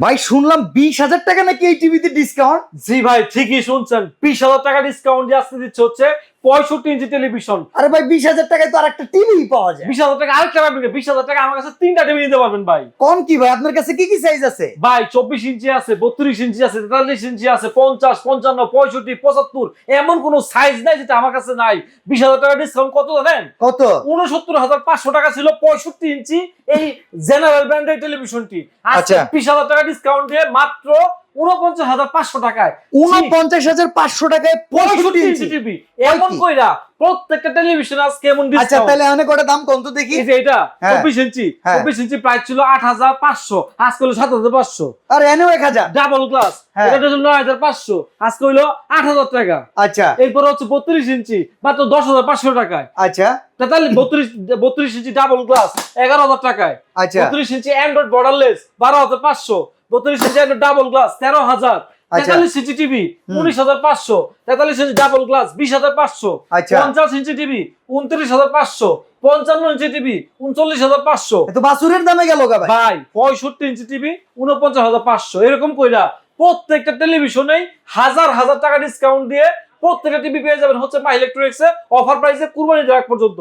ভাই শুনলাম 20,000 টাকা নাকি এই টিভিতে ডিসকাউন্ট। জি ভাই ঠিকই শুনছেন, 20,000 টাকা ডিসকাউন্ট দিয়ে আসতে দিচ্ছে হচ্ছে 65 ইঞ্চি টেলিভিশন। আরে ভাই 20,000 টাকায় তো আরেকটা টিভি পাওয়া যায়। 20,000 টাকা আরেকটা পাবেন, 20,000 টাকা আমার কাছে 3টা টিভি নিতে পারবেন ভাই। কোন কি ভাই, আপনার কাছে কি কি সাইজ আছে? ভাই 24 ইঞ্চি আছে, 32 ইঞ্চি আছে, 43 ইঞ্চি আছে, 50, 55, 65, 75, এমন কোন সাইজ নাই যেটা আমার কাছে নাই। 20,000 টাকা ডিসকাউন্ট কত জানেন? কত? 69,500 টাকা ছিল 65 ইঞ্চি এই জেনারেল ব্র্যান্ডের টেলিভিশনটি। আচ্ছা 20,000 টাকা ডিসকাউন্ট দিয়ে মাত্র 49,500 টাকায় 49,500 টাকায় 65 ইঞ্চি টিভি। এমন কইরা প্রত্যেকটা টেলিভিশন আজকে এমন আচ্ছা ডিসকাউন্ট। তাহলে অনেক ওটা দাম কত দেখি? এই যে এটা হ্যাঁ। 24 ইঞ্চি, হ্যাঁ। 24 ইঞ্চি প্রাইস ছিল 8,500, আজকে হলো 7,500। আর এনেও 1000। ডাবল গ্লাস হ্যাঁ। এটা ছিল 9,500, আজকে হইলো 8,000 টাকা। আচ্ছা এরপর হচ্ছে 32 ইঞ্চি মাত্র 10,500 টাকায়। আচ্ছা তাহলে 32 ইঞ্চি ডাবল গ্লাস 11,000 টাকায়। আচ্ছা 32 ইঞ্চি অ্যান্ড্রয়েড বর্ডারলেস 12,500, 32 ইঞ্চি অ্যান্ড্রয়েড ডাবল গ্লাস 13,000, আচ্ছা। 43 ইঞ্চি টিভি 19,500, 43 ইঞ্চি ডাবল গ্লাস 20,500, আচ্ছা। 50 ইঞ্চি টিভি 29,500, 55 ইঞ্চি টিভি 39,500। এত বাসুরের দামে গেল গা ভাই। ভাই 65 ইঞ্চি টিভি 49,500, এরকম কইরা প্রত্যেকটা টেলিভিশনেই হাজার হাজার টাকা ডিসকাউন্ট দিয়ে প্রত্যেকটা টিভি পেয়ে যাবেন হচ্ছে মাই ইলেকট্রনিক্সে অফার প্রাইসে কুরবানি দেওয়ার আগ পর্যন্ত।